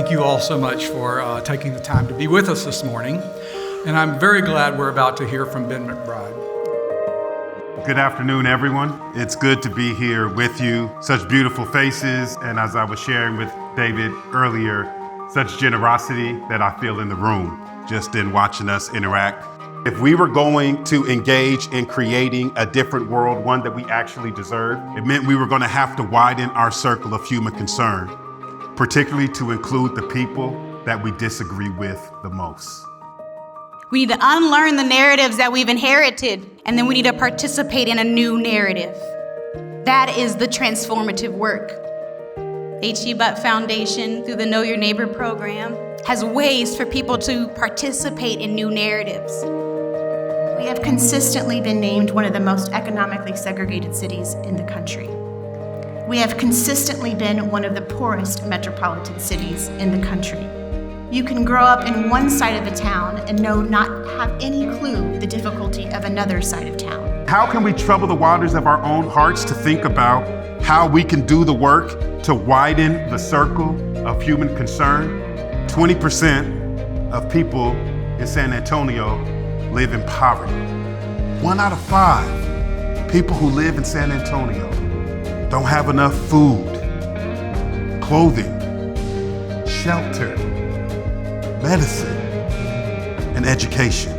Thank you all so much for taking the time to be with us this morning. And I'm very glad we're about to hear from Ben McBride. Good afternoon, everyone. It's good to be here with you. Such beautiful faces, and as I was sharing with David earlier, such generosity that I feel in the room, just in watching us interact. If we were going to engage in creating a different world, one that we actually deserve, it meant we were going to have to widen our circle of human concern, particularly to include the people that we disagree with the most. We need to unlearn the narratives that we've inherited, and then we need to participate in a new narrative. That is the transformative work. H.E. Butt Foundation, through the Know Your Neighbor program, has ways for people to participate in new narratives. We have consistently been named one of the most economically segregated cities in the country. We have consistently been one of the poorest metropolitan cities in the country. You can grow up in one side of a town and not have any clue the difficulty of another side of town. How can we trouble the waters of our own hearts to think about how we can do the work to widen the circle of human concern? 20% of people in San Antonio live in poverty. 1 out of 5 people who live in San Antonio don't have enough food, clothing, shelter, medicine, and education.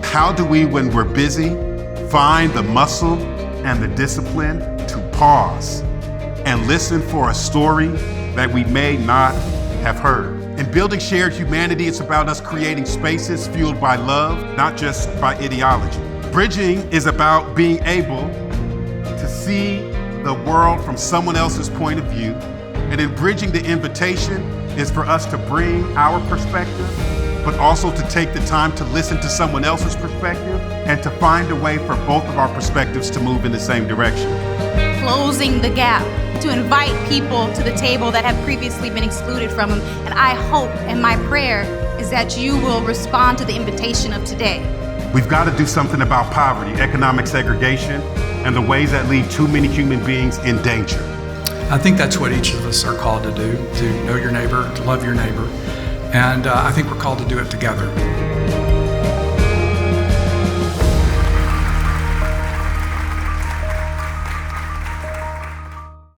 How do we, when we're busy, find the muscle and the discipline to pause and listen for a story that we may not have heard? In building shared humanity, it's about us creating spaces fueled by love, not just by ideology. Bridging is about being able to see the world from someone else's point of view. And in bridging, the invitation is for us to bring our perspective, but also to take the time to listen to someone else's perspective and to find a way for both of our perspectives to move in the same direction. Closing the gap, to invite people to the table that have previously been excluded from them. And I hope, and my prayer is that you will respond to the invitation of today. We've got to do something about poverty, economic segregation, and the ways that leave too many human beings in danger. I think that's what each of us are called to do, to know your neighbor, to love your neighbor. And I think we're called to do it together.